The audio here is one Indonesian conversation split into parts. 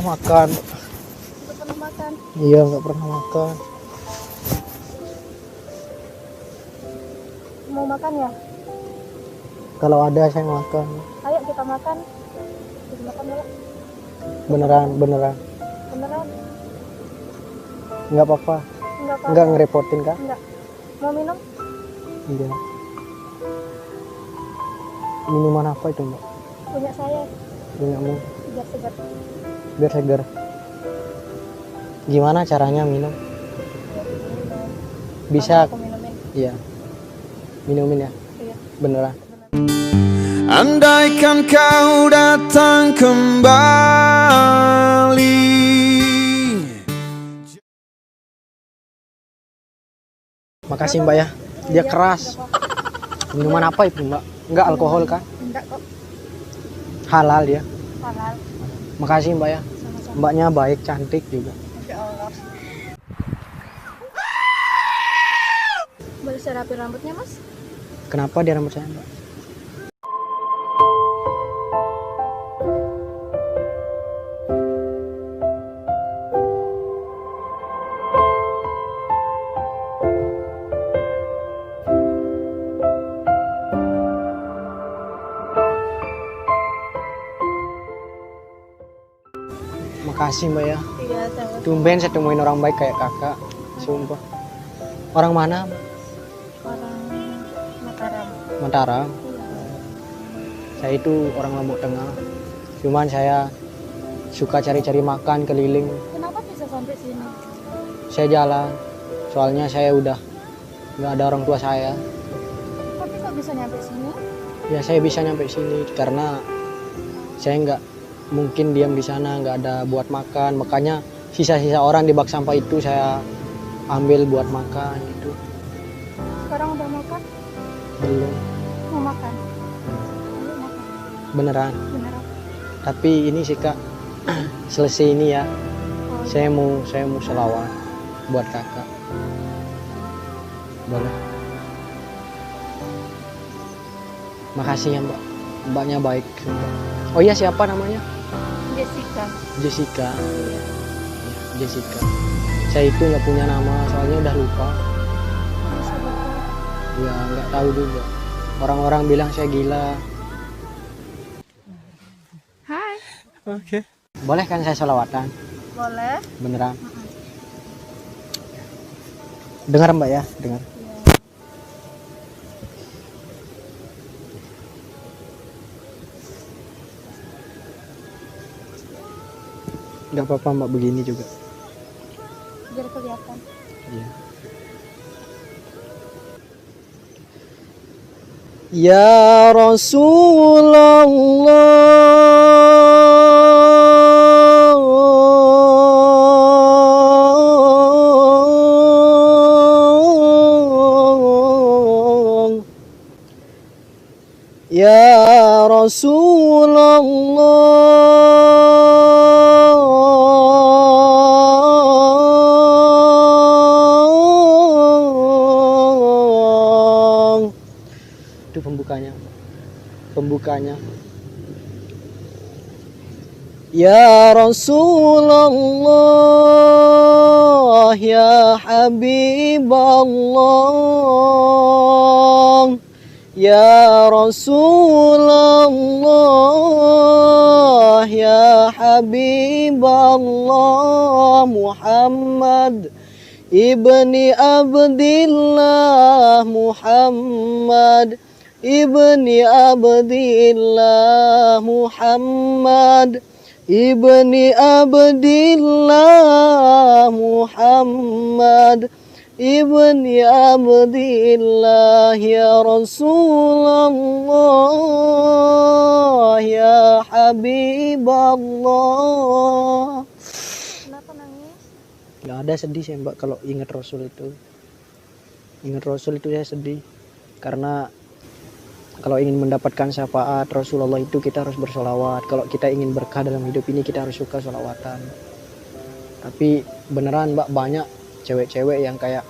makan. Nggak pernah makan. Iya, nggak pernah makan. Mau makan ya? Kalau ada saya makan. Ayo kita makan. Kita makan dulu. Beneran. Beneran? Nggak apa-apa. Enggak apa-apa. Nggak ngerepotin kan? Enggak. Mau minum? Iya. Minuman apa itu, Mbak? Punya saya. Punyamu. Biar segar. Biar segar. Gimana caranya minum? Ya, minum. Bisa. Aku minumin. Iya. Minumin ya? Iya. Beneran. Andaikan kau datang kembali. Makasih Mbak ya. Dia keras. Minuman apa itu Mbak? Enggak alkohol kan? Enggak kok. Halal ya. Halal. Makasih Mbak ya. Sama-sama. Mbaknya baik, cantik juga. Masya Allah. Boleh saya rapi rambutnya, Mas? Kenapa dia rambut saya Mbak? Makasih Mbak ya. Iya, sama. Tumben saya temuin orang baik kayak kakak. Sumpah. Orang mana? Orang Mataram. Mataram. Iya. Saya itu orang Lombok Tengah. Cuman saya suka cari-cari makan keliling. Kenapa bisa sampai sini? Saya jalan. Soalnya saya udah nggak ada orang tua saya. Tapi kok bisa nyampe sini? Ya saya bisa nyampe sini karena saya nggak mungkin diam di sana, nggak ada buat makan. Makanya sisa-sisa orang di bak sampah itu saya ambil buat makan gitu. Sekarang udah makan? Belum. Mau makan? Ayo makan. Beneran. Beneran? Tapi ini sih Kak, selesai ini ya. Oh, Saya mau selawat buat kakak. Boleh. Makasih ya Mbak. Mbaknya baik. Oh iya, siapa namanya? Jessica. Jessica. Jessica. Saya itu nggak punya nama, soalnya udah lupa. Bisa lupa. Ya nggak tahu juga. Orang-orang bilang saya gila. Hai. Oke. Boleh kan saya selawatan? Boleh? Beneran. Dengar Mbak ya, dengar. Iya. Nggak apa-apa Mbak, begini juga. Biar kelihatan. Iya. Ya Rasulullah, Ya Rasulullah. Itu pembukanya. Ya Rasulullah, ya Habiballah, ya Rasulullah, ya Habiballah, Muhammad ibni Abdillah, Muhammad ibni Abdillah, Muhammad ibni Abdillah, Muhammad ibni Abdillah, ya Rasulullah, ya Habiballah. Kenapa nangis? Nggak ada sedih sih Mbak kalau ingat Rasul itu. Ingat Rasul itu saya sedih. Karena kalau ingin mendapatkan syafaat Rasulullah itu kita harus bersolawat. Kalau kita ingin berkah dalam hidup ini kita harus suka solawatan. Tapi beneran Mbak, banyak cewek-cewek yang kayak,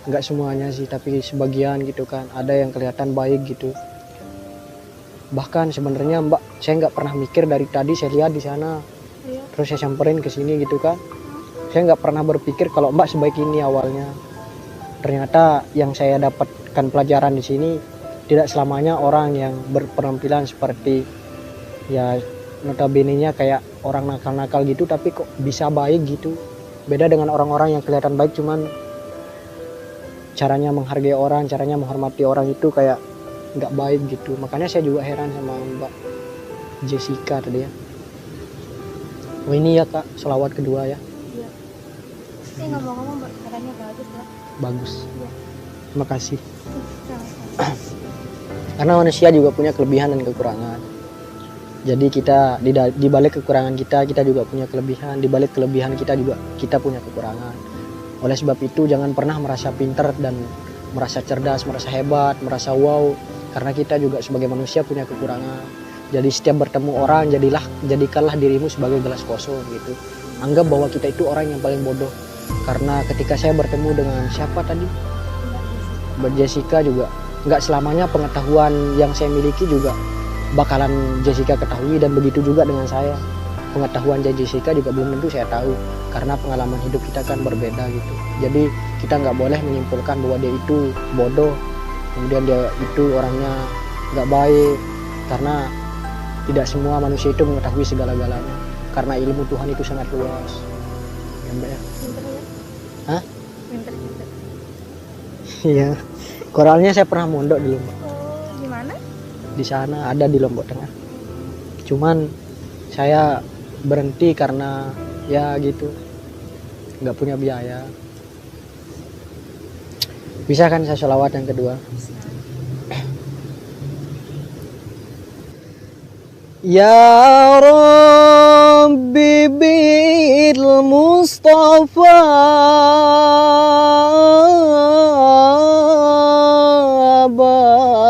nggak semuanya sih, tapi sebagian gitu kan, ada yang kelihatan baik gitu. Bahkan sebenarnya Mbak, saya nggak pernah mikir dari tadi saya lihat di sana terus saya samperin ke sini gitu kan. Saya nggak pernah berpikir kalau Mbak sebaik ini awalnya. Ternyata yang saya dapatkan pelajaran di sini, tidak selamanya orang yang berpenampilan seperti ya notabene-nya kayak orang nakal-nakal gitu tapi kok bisa baik gitu. Beda dengan orang-orang yang kelihatan baik cuman caranya menghargai orang, caranya menghormati orang itu kayak nggak baik gitu. Makanya saya juga heran sama Mbak Jessica tadi ya. Oh ini ya Kak, sholawat kedua ya. Iya. Ngomong-ngomong caranya bagus ya. Bagus. Iya. Terima kasih. Sama-sama. Karena manusia juga punya kelebihan dan kekurangan. Jadi kita di balik kekurangan kita juga punya kelebihan. Di balik kelebihan kita juga kita punya kekurangan. Oleh sebab itu jangan pernah merasa pintar dan merasa cerdas, merasa hebat, merasa wow. Karena kita juga sebagai manusia punya kekurangan. Jadi setiap bertemu orang jadikanlah dirimu sebagai gelas kosong gitu. Anggap bahwa kita itu orang yang paling bodoh. Karena ketika saya bertemu dengan siapa tadi? Mbak Jessica juga. Nggak selamanya pengetahuan yang saya miliki juga bakalan Jessica ketahui, dan begitu juga dengan saya. Pengetahuan Jessica juga belum tentu saya tahu karena pengalaman hidup kita kan berbeda gitu. Jadi kita nggak boleh menyimpulkan bahwa dia itu bodoh, kemudian dia itu orangnya nggak baik, karena tidak semua manusia itu mengetahui segala-galanya. Karena ilmu Tuhan itu sangat luas. Ya Mbak ya? Pinter ya? Hah? Pinter juga. Iya. Koralnya saya pernah mondok di Lombok. Oh, gimana? Di sana ada di Lombok Tengah. Cuman saya berhenti karena ya gitu, nggak punya biaya. Bisa kan saya sholawat yang kedua? Ya Rabbi bil Mustafa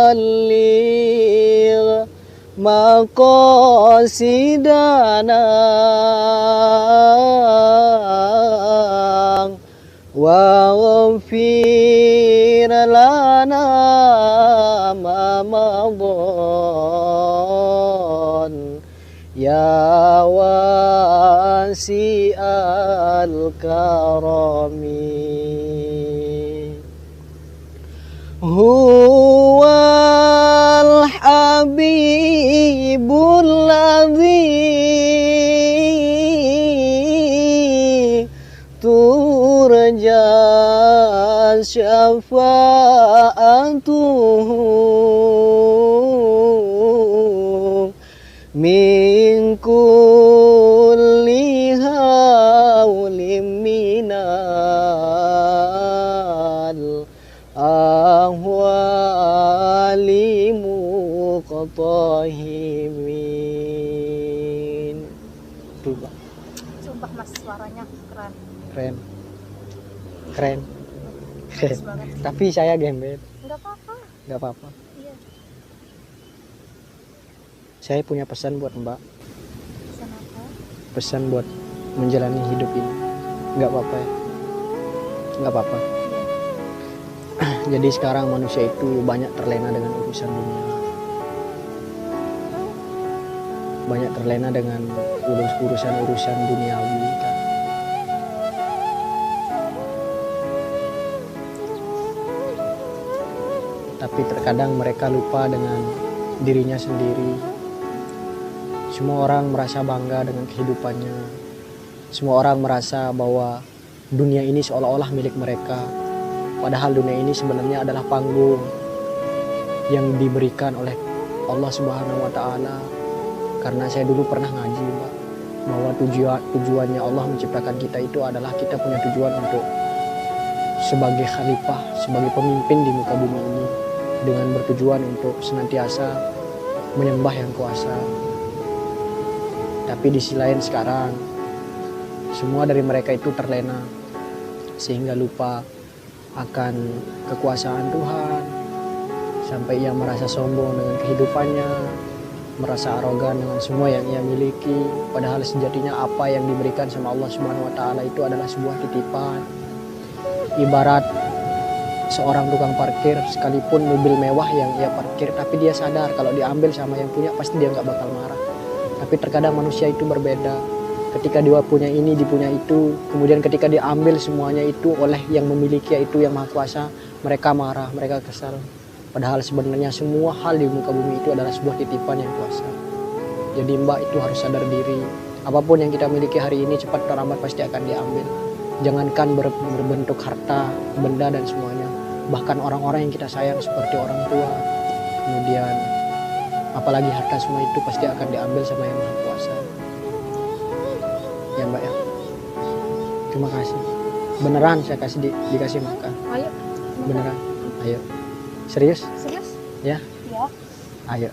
baligh maqasidana waghfir lana ma madhan ya wasi'al karami huwal habibul ladzi turja syafa'atuhu min kulli hawlim minal ahwali muqtahimin. Tuh Pak. Sumpah Mas, suaranya keren. Keren. Keren. Bagus banget. Tapi saya gembel. Enggak apa-apa. Nggak apa-apa. Iya. Saya punya pesan buat Mbak. Pesan apa? Pesan buat menjalani hidup ini. Nggak apa-apa ya. Nggak apa-apa. Jadi sekarang manusia itu banyak terlena dengan urusan dunia. Banyak terlena dengan urusan duniawi kan. Tapi terkadang mereka lupa dengan dirinya sendiri. Semua orang merasa bangga dengan kehidupannya. Semua orang merasa bahwa dunia ini seolah-olah milik mereka. Padahal dunia ini sebenarnya adalah panggung yang diberikan oleh Allah Subhanahu wa Ta'ala. Karena saya dulu pernah ngaji, Mbak, bahwa tujuannya Allah menciptakan kita itu adalah kita punya tujuan untuk sebagai khalifah, sebagai pemimpin di muka bumi ini, dengan bertujuan untuk senantiasa menyembah yang kuasa. Tapi di sisi lain sekarang semua dari mereka itu terlena sehingga lupa akan kekuasaan Tuhan, sampai ia merasa sombong dengan kehidupannya, merasa arogan dengan semua yang ia miliki. Padahal sejatinya apa yang diberikan sama Allah Subhanahu wa Ta'ala itu adalah sebuah titipan. Ibarat seorang tukang parkir, sekalipun mobil mewah yang ia parkir, tapi dia sadar kalau diambil sama yang punya pasti dia nggak bakal marah. Tapi terkadang manusia itu berbeda. ketika dia punya ini, dia punya itu, kemudian ketika diambil semuanya itu oleh yang memiliki, yaitu yang maha kuasa, mereka marah, mereka kesal. Padahal sebenarnya semua hal di muka bumi itu adalah sebuah titipan yang kuasa. Jadi mbak itu harus sadar diri, apapun yang kita miliki hari ini cepat atau lambat pasti akan diambil. Jangankan berbentuk harta, benda dan semuanya, bahkan orang-orang yang kita sayang seperti orang tua, kemudian apalagi harta, semua itu pasti akan diambil sama yang maha kuasa. Ya mbak ya, terima kasih. Beneran saya dikasih makan. Ayo. Beneran. Ayo. Serius? Serius? Ya. Ya. Ayo.